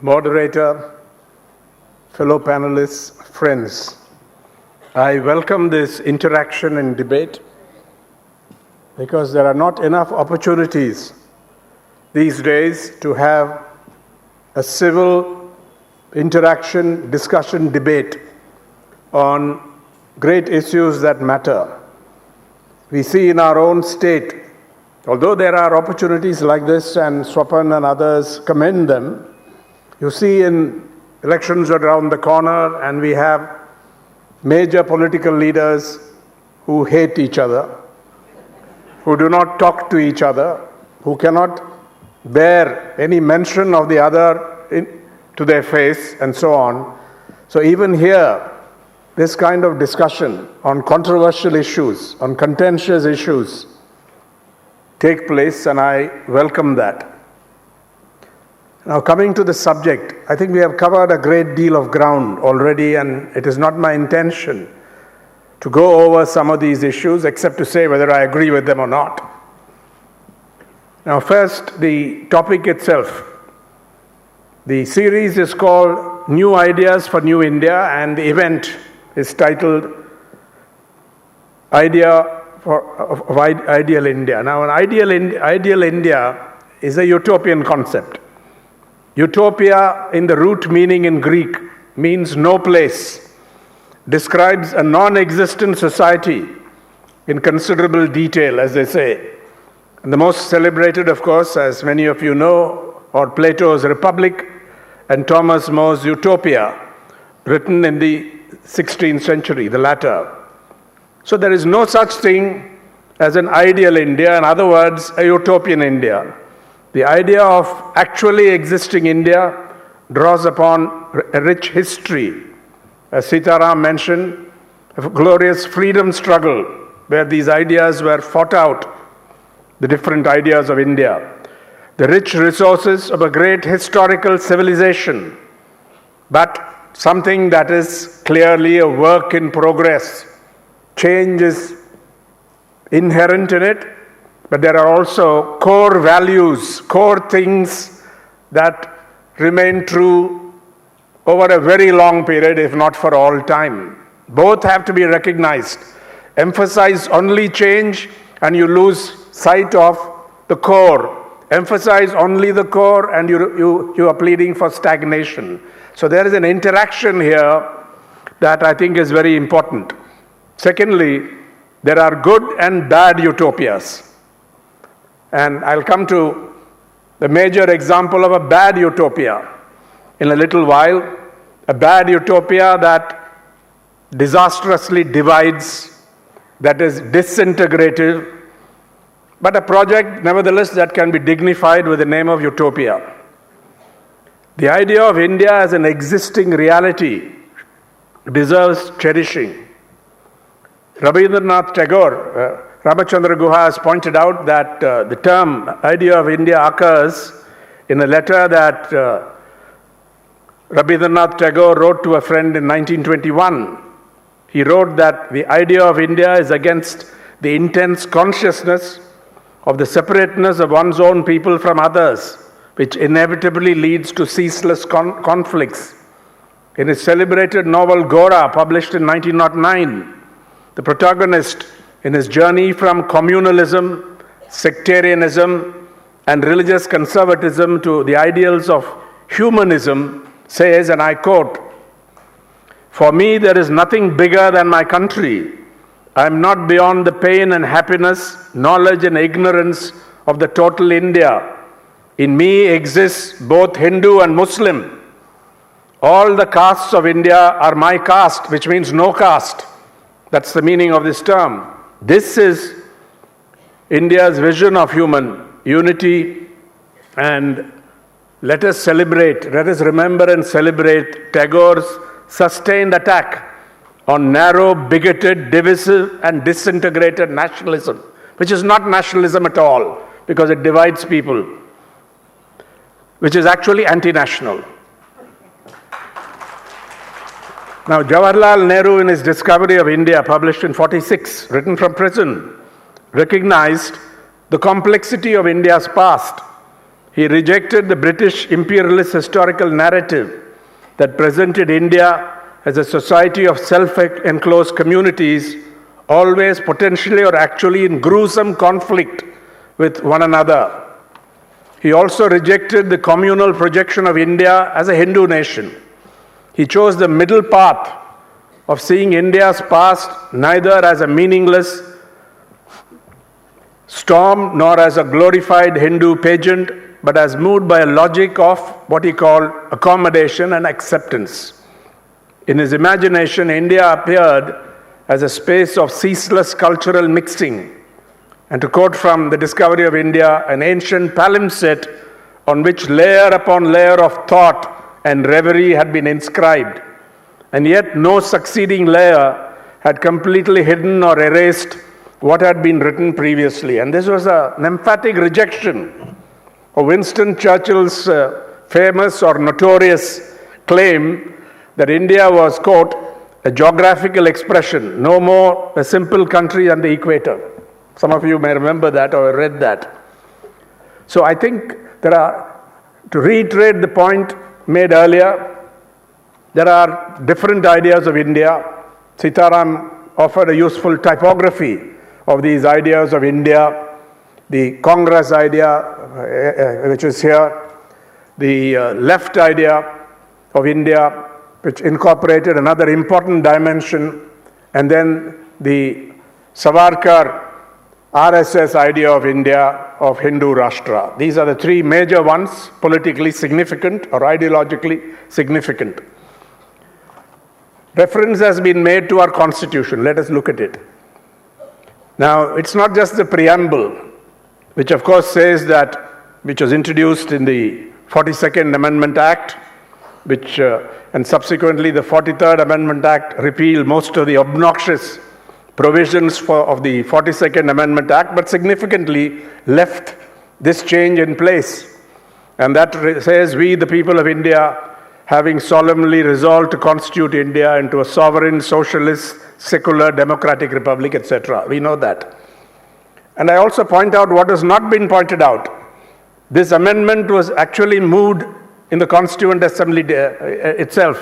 moderator, fellow panelists, friends. I welcome this interaction and debate because there are not enough opportunities these days to have a civil interaction, discussion, debate on great issues that matter. We see in our own state, although there are opportunities like this and Swapan and others commend them, you see in elections around the corner and we have major political leaders who hate each other, who do not talk to each other, who cannot bear any mention of the other to their face, and so on. So even here, this kind of discussion on controversial issues, on contentious issues, take place, and I welcome that. Now, coming to the subject, I think we have covered a great deal of ground already, and it is not my intention to go over some of these issues, except to say whether I agree with them or not. Now, first, the topic itself. The series is called New Ideas for New India, and the event is titled Ideal India. Now, an ideal India is a utopian concept. Utopia, in the root meaning in Greek, means no place, describes a non-existent society in considerable detail, as they say. And the most celebrated, of course, as many of you know, are Plato's Republic and Thomas More's Utopia, written in the 16th century, the latter. So there is no such thing as an ideal India, in other words, a utopian India. The idea of actually existing India draws upon a rich history, as N.Ram mentioned, of a glorious freedom struggle where these ideas were fought out, the different ideas of India. The rich resources of a great historical civilization, but something that is clearly a work in progress. Change is inherent in it, but there are also core values, core things that remain true over a very long period, if not for all time. Both have to be recognized. Emphasize only change and you lose sight of the core. Emphasize only the core and you are pleading for stagnation. So there is an interaction here that I think is very important. Secondly, there are good and bad utopias. And I'll come to the major example of a bad utopia in a little while. A bad utopia that disastrously divides, that is disintegrative, but a project, nevertheless, that can be dignified with the name of utopia. The idea of India as an existing reality deserves cherishing. Rabindranath Tagore, Ramachandra Guha has pointed out that the term idea of India occurs in a letter that Rabindranath Tagore wrote to a friend in 1921. He wrote that the idea of India is against the intense consciousness of the separateness of one's own people from others, which inevitably leads to ceaseless conflicts. In his celebrated novel Gora, published in 1909, the protagonist, in his journey from communalism, sectarianism, and religious conservatism to the ideals of humanism, says, and I quote, "For me, there is nothing bigger than my country. I am not beyond the pain and happiness, knowledge and ignorance of the total India. In me exists both Hindu and Muslim. All the castes of India are my caste," which means no caste. That's the meaning of this term. This is India's vision of human unity, and let us remember and celebrate Tagore's sustained attack on narrow, bigoted, divisive, and disintegrated nationalism, which is not nationalism at all, because it divides people, which is actually anti-national. Now, Jawaharlal Nehru, in his Discovery of India, published in 1946, written from prison, recognized the complexity of India's past He rejected the British imperialist historical narrative that presented India as a society of self-enclosed communities, always potentially or actually in gruesome conflict with one another. He also rejected the communal projection of India as a Hindu nation. He chose the middle path of seeing India's past neither as a meaningless storm nor as a glorified Hindu pageant, but as moved by a logic of what he called accommodation and acceptance. In his imagination, India appeared as a space of ceaseless cultural mixing. And to quote from The Discovery of India, an ancient palimpsest on which layer upon layer of thought and reverie had been inscribed, and yet no succeeding layer had completely hidden or erased what had been written previously. And this was an emphatic rejection of Winston Churchill's famous or notorious claim that India was, quote, a geographical expression, no more a simple country on the equator. Some of you may remember that or read that. So I think to reiterate the point made earlier, there are different ideas of India. Sitaram offered a useful typography of these ideas of India. The Congress idea, which is here, the left idea of India, which incorporated another important dimension, and then the Savarkar RSS idea of India, of Hindu Rashtra. These are the three major ones, politically significant or ideologically significant. Reference has been made to our constitution. Let us look at it. Now, it's not just the preamble, which of course says that, which was introduced in the 42nd Amendment Act, which and subsequently the 43rd Amendment Act repealed most of the obnoxious provisions of the 42nd Amendment Act, but significantly left this change in place. And that says, we, the people of India, having solemnly resolved to constitute India into a sovereign, socialist, secular, democratic republic, etc. We know that. And I also point out what has not been pointed out. This amendment was actually moved in the Constituent Assembly itself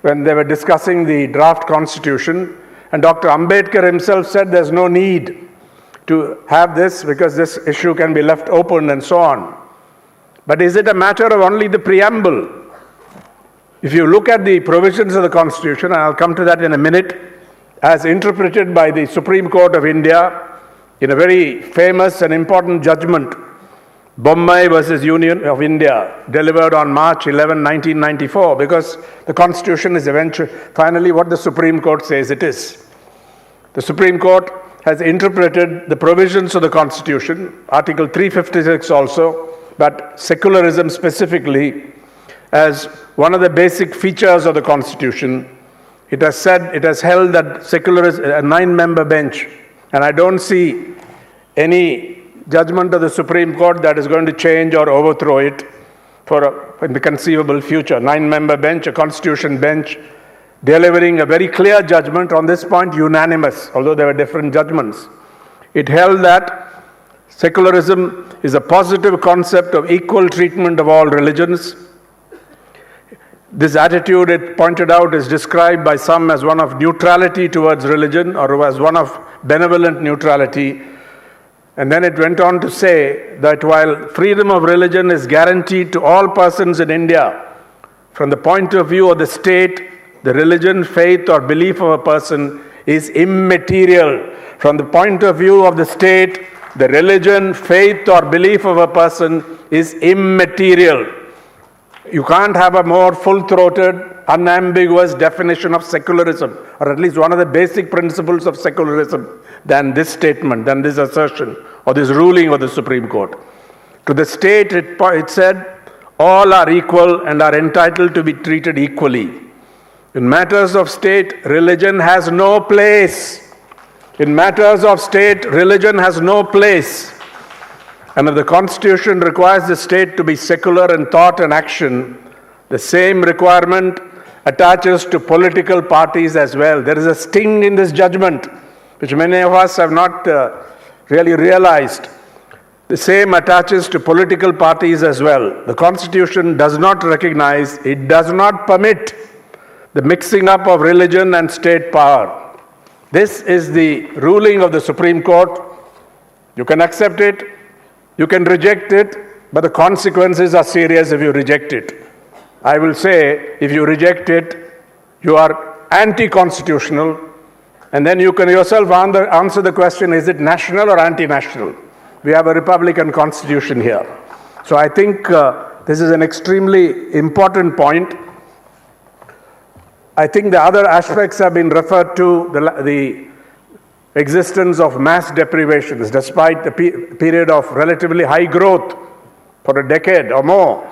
when they were discussing the draft constitution. And Dr. Ambedkar himself said there's no need to have this because this issue can be left open and so on. But is it a matter of only the preamble? If you look at the provisions of the Constitution, and I'll come to that in a minute, as interpreted by the Supreme Court of India in a very famous and important judgment, Bombay versus Union of India, delivered on March 11, 1994, because the Constitution is finally what the Supreme Court says it is. The Supreme Court has interpreted the provisions of the Constitution, Article 356 also, but secularism specifically, as one of the basic features of the Constitution. It has held that secularism, a 9-member bench, and I don't see any judgment of the Supreme Court that is going to change or overthrow it in the conceivable future. 9-member bench, a constitution bench, delivering a very clear judgment on this point, unanimous, although there were different judgments. It held that secularism is a positive concept of equal treatment of all religions. This attitude, it pointed out, is described by some as one of neutrality towards religion or as one of benevolent neutrality. And then it went on to say that while freedom of religion is guaranteed to all persons in India, from the point of view of the state, the religion, faith, or belief of a person is immaterial. From the point of view of the state, the religion, faith, or belief of a person is immaterial. You can't have a more full-throated, unambiguous definition of secularism, or at least one of the basic principles of secularism, than this statement, than this assertion, or this ruling of the Supreme Court. To the state, it said, all are equal and are entitled to be treated equally. In matters of state, religion has no place. In matters of state, religion has no place. And if the Constitution requires the state to be secular in thought and action, the same requirement attaches to political parties as well. There is a sting in this judgment, which many of us have not really realized. The same attaches to political parties as well. The Constitution does not recognize, it does not permit the mixing up of religion and state power. This is the ruling of the Supreme Court. You can accept it, you can reject it, but the consequences are serious if you reject it. I will say, if you reject it, you are anti-constitutional, and then you can yourself answer the question, is it national or anti-national? We have a republican constitution here. So I think this is an extremely important point. I think the other aspects have been referred to, the existence of mass deprivations, despite the period of relatively high growth for a decade or more.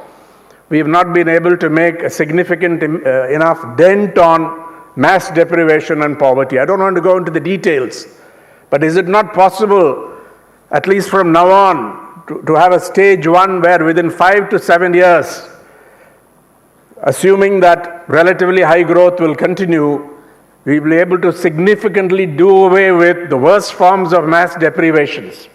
We have not been able to make a significant enough dent on mass deprivation and poverty. I don't want to go into the details, but is it not possible, at least from now on, to have a stage one where within 5 to 7 years, assuming that relatively high growth will continue, we will be able to significantly do away with the worst forms of mass deprivations.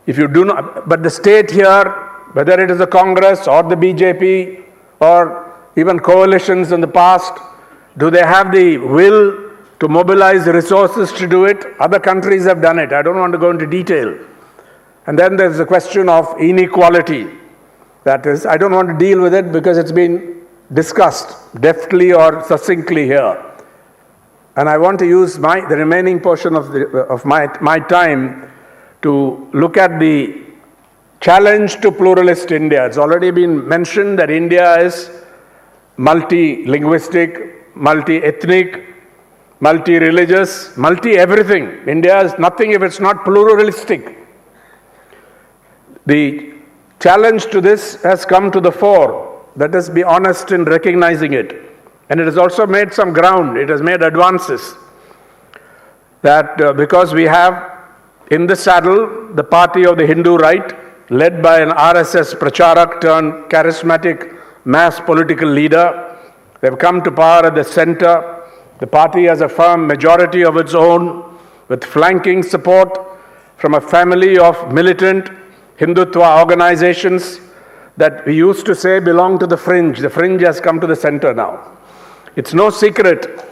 If you do not, but the state here, whether it is the Congress or the BJP or even coalitions in the past, do they have the will to mobilize resources to do it? Other countries have done it. I don't want to go into detail. And then there's the question of inequality. That is, I don't want to deal with it because it's been discussed deftly or succinctly here. And I want to use the remaining portion of my time to look at the challenge to pluralist India. It's already been mentioned that India is multi-linguistic, multi-ethnic, multi-religious, multi-everything. India is nothing if it's not pluralistic. The challenge to this has come to the fore. Let us be honest in recognizing it. And it has also made some ground. It has made advances. That because we have in the saddle the party of the Hindu right, led by an RSS pracharak turned charismatic mass political leader. They've come to power at the center. The party has a firm majority of its own, with flanking support from a family of militant Hindutva organizations that we used to say belong to the fringe. The fringe has come to the center now. It's no secret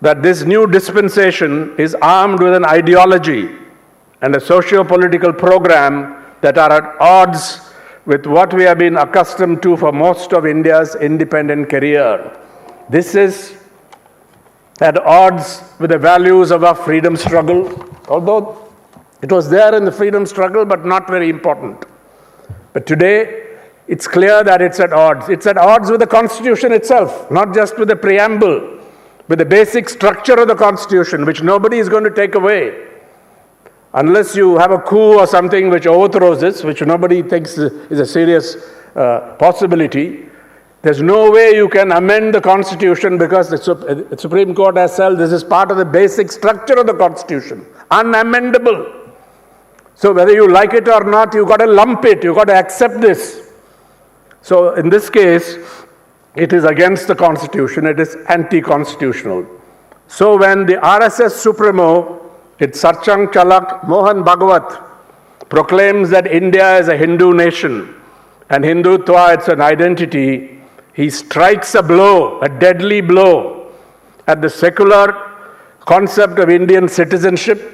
that this new dispensation is armed with an ideology and a socio-political program that are at odds with what we have been accustomed to for most of India's independent career. This is at odds with the values of our freedom struggle, although it was there in the freedom struggle, but not very important. But today, it's clear that it's at odds. It's at odds with the Constitution itself, not just with the preamble, with the basic structure of the Constitution, which nobody is going to take away. Unless you have a coup or something which overthrows this, which nobody thinks is a serious possibility, there's no way you can amend the Constitution because the Supreme Court has said this is part of the basic structure of the Constitution, unamendable. So whether you like it or not, you've got to lump it, you've got to accept this. So in this case, it is against the Constitution, it is anti-constitutional. So when the RSS Supremo, its Sarchang Chalak Mohan Bhagwat, proclaims that India is a Hindu nation and Hindutva it's an identity, he strikes a blow, a deadly blow, at the secular concept of Indian citizenship,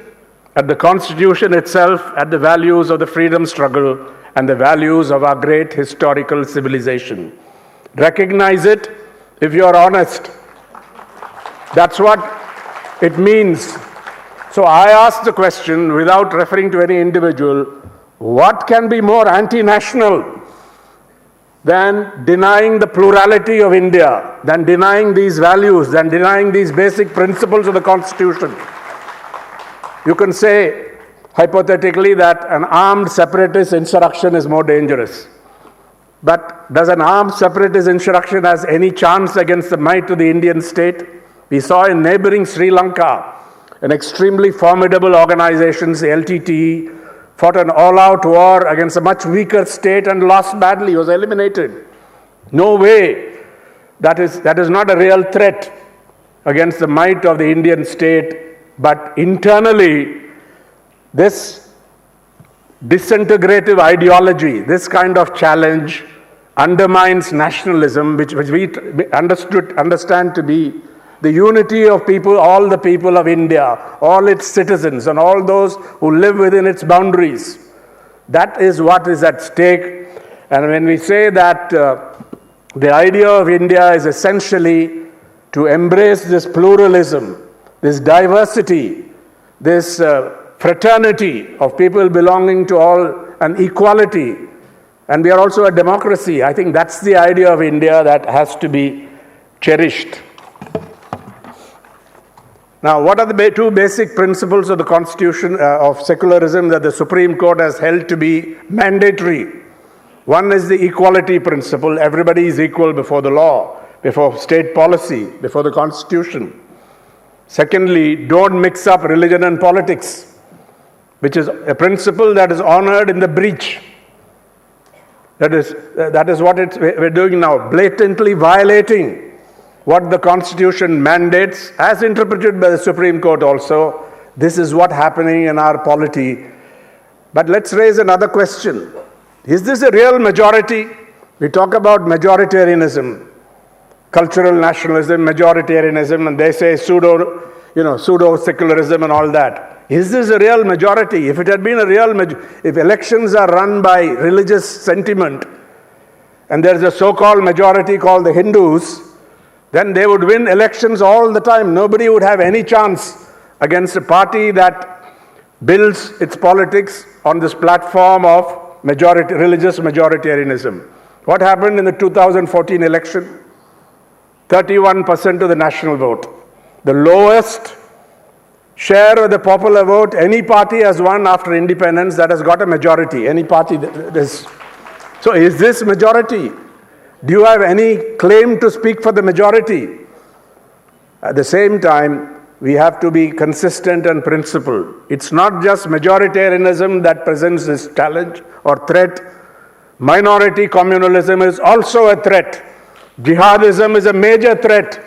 at the Constitution itself, at the values of the freedom struggle and the values of our great historical civilization. Recognize it if you're honest. That's what it means. So I ask the question, without referring to any individual, what can be more anti-national than denying the plurality of India, than denying these values, than denying these basic principles of the Constitution? You can say, hypothetically, that an armed separatist insurrection is more dangerous. But does an armed separatist insurrection have any chance against the might of the Indian state? We saw in neighboring Sri Lanka, an extremely formidable organization, the LTTE, fought an all-out war against a much weaker state and lost badly, was eliminated. No way. That is not a real threat against the might of the Indian state, but internally, this disintegrative ideology, this kind of challenge undermines nationalism, which we understand to be the unity of people, all the people of India, all its citizens, and all those who live within its boundaries. That is what is at stake. And when we say that the idea of India is essentially to embrace this pluralism, this diversity, this fraternity of people belonging to all, and equality, and we are also a democracy, I think that's the idea of India that has to be cherished. Now, what are the two basic principles of the constitution of secularism that the Supreme Court has held to be mandatory? One is the equality principle. Everybody is equal before the law, before state policy, before the constitution. Secondly, don't mix up religion and politics, which is a principle that is honored in the breach. That is what we're doing now, blatantly violating what the Constitution mandates, as interpreted by the Supreme Court also. This is what's happening in our polity. But let's raise another question. Is this a real majority? We talk about majoritarianism, cultural nationalism, majoritarianism, and they say pseudo-secularism and all that. Is this a real majority? If it had been a real majority, if elections are run by religious sentiment, and there's a so-called majority called the Hindus, then they would win elections all the time. Nobody would have any chance against a party that builds its politics on this platform of religious majoritarianism. What happened in the 2014 election? 31% of the national vote. The lowest share of the popular vote any party has won after independence that has got a majority. Any party that is. So is this majority? Do you have any claim to speak for the majority? At the same time, we have to be consistent and principled. It's not just majoritarianism that presents this challenge or threat. Minority communalism is also a threat. Jihadism is a major threat.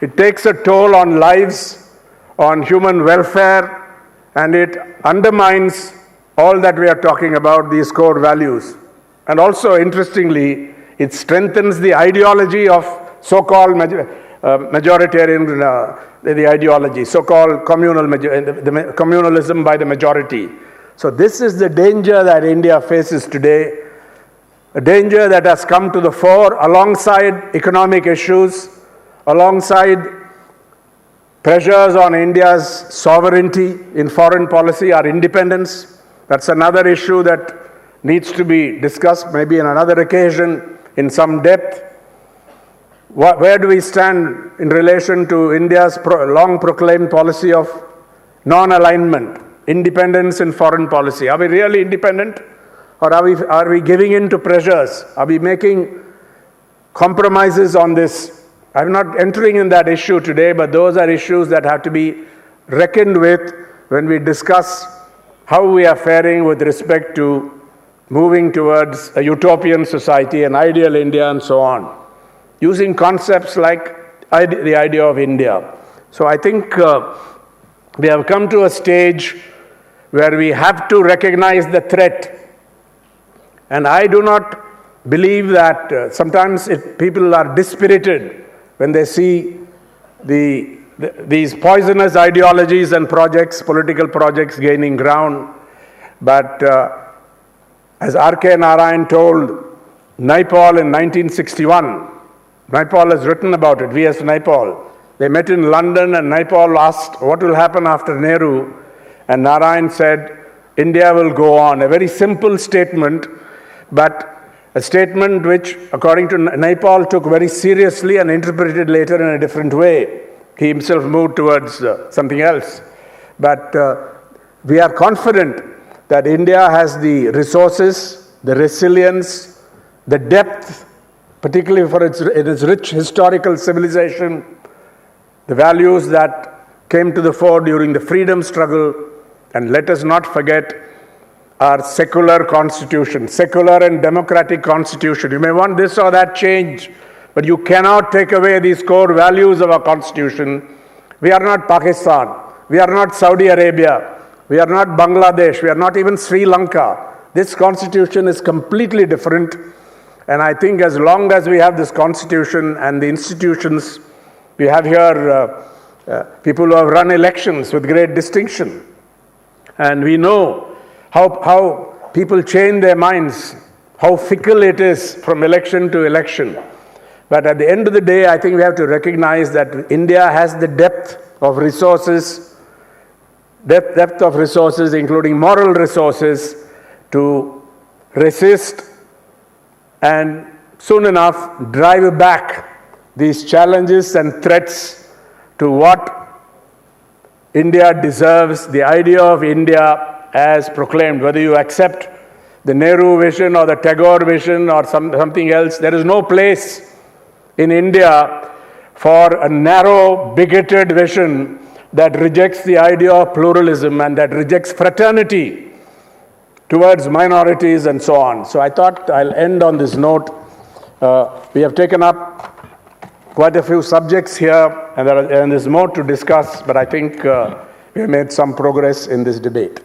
It takes a toll on lives, on human welfare, and it undermines all that we are talking about, these core values. And also, interestingly, it strengthens the ideology of so-called majoritarian, the ideology, so-called communalism by the majority. So this is the danger that India faces today, a danger that has come to the fore alongside economic issues, alongside pressures on India's sovereignty in foreign policy, our independence. That's another issue that needs to be discussed, maybe on another occasion, in some depth. Where do we stand in relation to India's long proclaimed policy of non-alignment, independence in foreign policy? Are we really independent, or are we giving in to pressures? Are we making compromises on this? I'm not entering in that issue today, but those are issues that have to be reckoned with when we discuss how we are faring with respect to moving towards a utopian society, an ideal India, and so on, using concepts like the idea of India. So I think we have come to a stage where we have to recognize the threat. And I do not believe that sometimes people are dispirited when they see these poisonous ideologies and projects, political projects gaining ground. But as R.K. Narayan told Naipaul in 1961, Naipaul has written about it, V.S. Naipaul. They met in London and Naipaul asked what will happen after Nehru, and Narayan said, India will go on. A very simple statement, but a statement which, according to Naipaul, took very seriously and interpreted later in a different way. He himself moved towards something else. But we are confident that India has the resources, the resilience, the depth, particularly for its rich historical civilization, the values that came to the fore during the freedom struggle, and let us not forget our secular constitution, secular and democratic constitution. You may want this or that change, but you cannot take away these core values of our constitution. We are not Pakistan. We are not Saudi Arabia. We are not Bangladesh. We are not even Sri Lanka. This constitution is completely different. And I think as long as we have this constitution and the institutions, we have here people who have run elections with great distinction. And we know how people change their minds, how fickle it is from election to election. But at the end of the day, I think we have to recognize that India has the depth of resources, including moral resources, to resist and soon enough drive back these challenges and threats to what India deserves, the idea of India as proclaimed. Whether you accept the Nehru vision or the Tagore vision or something else, there is no place in India for a narrow, bigoted vision that rejects the idea of pluralism and that rejects fraternity towards minorities and so on. So I thought I'll end on this note. We have taken up quite a few subjects here, and there's more to discuss, but I think we have made some progress in this debate.